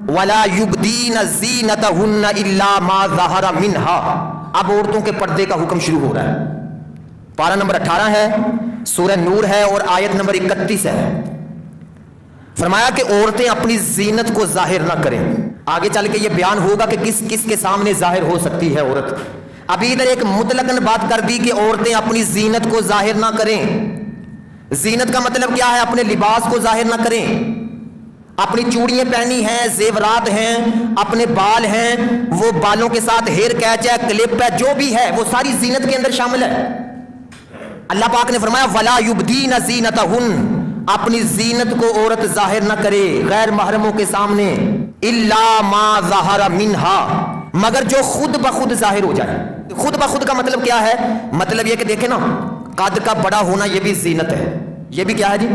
ولا یبدین زینتہن الا ما ظہر منہا. اب عورتوں کے پردے کا حکم شروع ہو رہا ہے. پارہ نمبر 18 ہے، سورہ نور ہے اور آیت نمبر 31 ہے. فرمایا کہ عورتیں اپنی زینت کو ظاہر نہ کریں. آگے چل کے یہ بیان ہوگا کہ کس کس کے سامنے ظاہر ہو سکتی ہے عورت. ابھی ادھر ایک مطلقاً بات کر دی کہ عورتیں اپنی زینت کو ظاہر نہ کریں. زینت کا مطلب کیا ہے؟ اپنے لباس کو ظاہر نہ کریں. اپنی چوڑیاں پہنی ہیں، زیورات ہیں، اپنے بال ہیں، وہ بالوں کے ساتھ ہیئر کیچ ہے، کلپ ہے، جو بھی ہے وہ ساری زینت کے اندر شامل ہے. اللہ پاک نے فرمایا وَلَا يُبْدِينَ زِينَتَهُنَّ، اپنی زینت کو عورت ظاہر نہ کرے غیر محرموں کے سامنے. إِلَّا مَا ظَهَرَ مِنْهَا، مگر جو خود بخود ظاہر ہو جائے. خود بخود کا مطلب کیا ہے؟ مطلب یہ کہ دیکھیں نا، قد کا بڑا ہونا یہ بھی زینت ہے. یہ بھی کیا ہے جی؟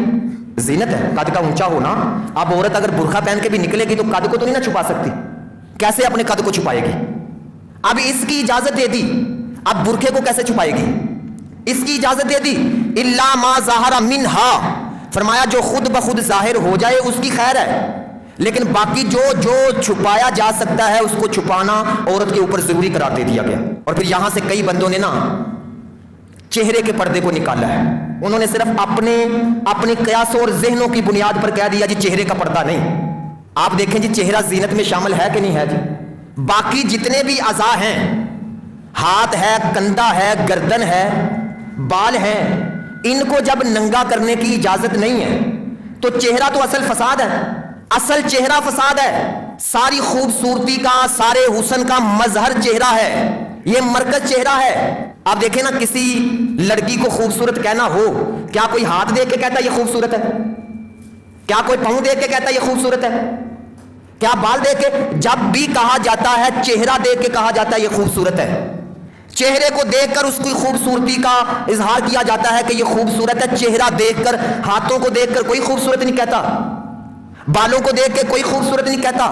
زینت ہے. قد کا اونچا ہونا. اب عورت اگر برقع پہن کے بھی نکلے گی تو قد کو تو نہیں نہ چھپا سکتی. کیسے اپنے قد کو چھپائے گی؟ اب اس کی اجازت دے دی، اب برقعے کو کیسے چھپائے گی؟ اس کی اجازت دے دی. الا ما ظہر منہا، فرمایا جو خود بخود ظاہر ہو جائے اس کی خیر ہے، لیکن باقی جو چھپایا جا سکتا ہے اس کو چھپانا عورت کے اوپر ضروری قرار دے دیا گیا. اور پھر یہاں سے کئی بندوں نے نا چہرے کے پردے کو نکالا ہے. انہوں نے صرف اپنے قیاس اور ذہنوں کی بنیاد پر کہہ دیا جی چہرے کا پردہ نہیں. آپ دیکھیں جی چہرہ زینت میں شامل ہے کہ نہیں ہے جی؟ باقی جتنے بھی اعضاء ہیں، ہاتھ ہے، کندھا ہے، گردن ہے، بال ہیں، ان کو جب ننگا کرنے کی اجازت نہیں ہے تو چہرہ تو اصل فساد ہے. اصل چہرہ فساد ہے. ساری خوبصورتی کا، سارے حسن کا مظہر چہرہ ہے. یہ مرکز چہرہ ہے. آپ دیکھیں نا کسی لڑکی کو خوبصورت کہنا ہو، کیا کوئی ہاتھ دیکھ کے کہتا ہے یہ خوبصورت ہے؟ کیا کوئی پاؤں دیکھ کے کہتا ہے یہ خوبصورت ہے؟ کیا بال دیکھ کے؟ جب بھی کہا جاتا ہے چہرہ دیکھ کے کہا جاتا ہے یہ خوبصورت ہے. چہرے کو دیکھ کر اس کی خوبصورتی کا اظہار کیا جاتا ہے کہ یہ خوبصورت ہے. چہرہ دیکھ کر، ہاتھوں کو دیکھ کر کوئی خوبصورت نہیں کہتا، بالوں کو دیکھ کے کوئی خوبصورت نہیں کہتا.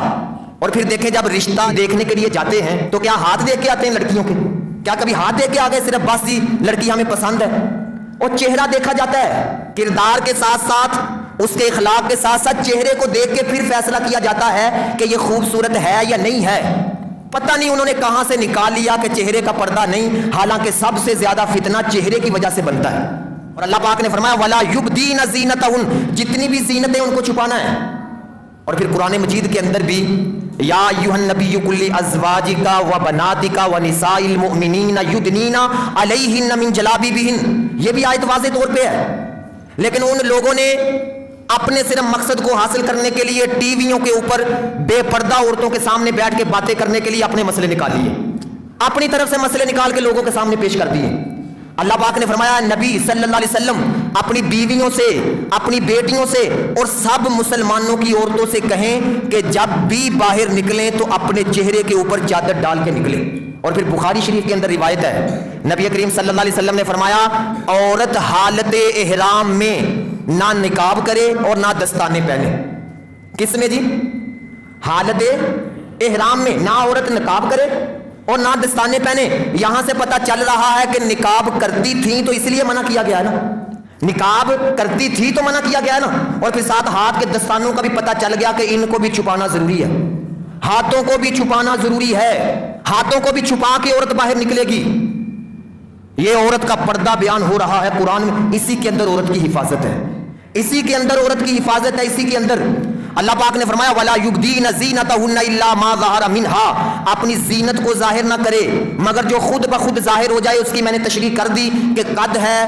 اور پھر دیکھیں جب رشتہ دیکھنے کے لیے جاتے ہیں تو کیا ہاتھ دیکھ کے آتے ہیں لڑکیوں کے؟ کیا کبھی ہاتھ دیکھ کے آگے صرف بس جی لڑکی ہمیں پسند ہے؟ اور چہرہ دیکھا جاتا ہے. کردار کے ساتھ ساتھ، اس کے اخلاق کے ساتھ ساتھ چہرے کو دیکھ کے پھر فیصلہ کیا جاتا ہے کہ یہ خوبصورت ہے یا نہیں ہے. پتہ نہیں انہوں نے کہاں سے نکال لیا کہ چہرے کا پردہ نہیں، حالانکہ سب سے زیادہ فتنہ چہرے کی وجہ سے بنتا ہے. اور اللہ پاک نے فرمایا وَلَا يُبْدِينَ زِينَتَهُنَّ، جتنی بھی زینتیں ان کو چھپانا ہے. اور پھر قرآن مجید کے اندر بھی یا ایھا النبی قل لازواجک وبناتک ونساء المؤمنین یدنین علیہن من جلابیبہن، یہ بھی آیت واضح طور پہ ہے. لیکن ان لوگوں نے اپنے صرف مقصد کو حاصل کرنے کے لیے ٹی ویوں کے اوپر بے پردہ عورتوں کے سامنے بیٹھ کے باتیں کرنے کے لیے اپنے مسئلے نکال لیے، اپنی طرف سے مسئلے نکال کے لوگوں کے سامنے پیش کر دیے. اللہ پاک نے فرمایا نبی صلی اللہ علیہ وسلم اپنی بیویوں سے، اپنی بیٹیوں سے اور سب مسلمانوں کی عورتوں سے کہیں کہ جب بھی باہر نکلیں تو اپنے چہرے کے اوپر چادر ڈال کے نکلیں. اور پھر بخاری شریف کے اندر روایت ہے، نبی کریم صلی اللہ علیہ وسلم نے فرمایا عورت حالت احرام میں نہ نقاب کرے اور نہ دستانے پہنے. کس میں جی؟ حالت احرام میں نہ عورت نقاب کرے اور نہ دستانے پہنے. یہاں سے پتہ چل رہا ہے کہ نقاب کرتی تھیں تو اس لیے منع کیا گیا ہے نا. نقاب کرتی تھی تو منع کیا گیا ہے نا. اور پھر ساتھ ہاتھ کے دستانوں کا بھی پتہ چل گیا کہ ان کو بھی چھپانا ضروری ہے. ہاتھوں کو بھی چھپانا ضروری ہے. ہاتھوں کو بھی چھپا کے عورت باہر نکلے گی. یہ عورت کا پردہ بیان ہو رہا ہے قرآن میں. اسی کے اندر عورت کی حفاظت ہے، اسی کے اندر عورت کی حفاظت ہے، اسی کے اندر. اللہ پاک نے فرمایا وَلَا يُبْدِينَ زِينَتَهُنَّ إِلَّا مَا ظَهَرَ مِنْهَا، اپنی زینت کو ظاہر نہ کرے مگر جو خود بخود ظاہر ہو جائے. اس کی میں نے تشریح کر دی کہ قد ہے،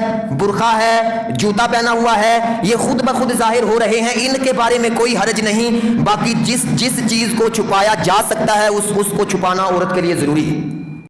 برقع ہے، جوتا پہنا ہوا ہے، یہ خود بخود ظاہر ہو رہے ہیں، ان کے بارے میں کوئی حرج نہیں. باقی جس چیز کو چھپایا جا سکتا ہے اس کو چھپانا عورت کے لیے ضروری ہے.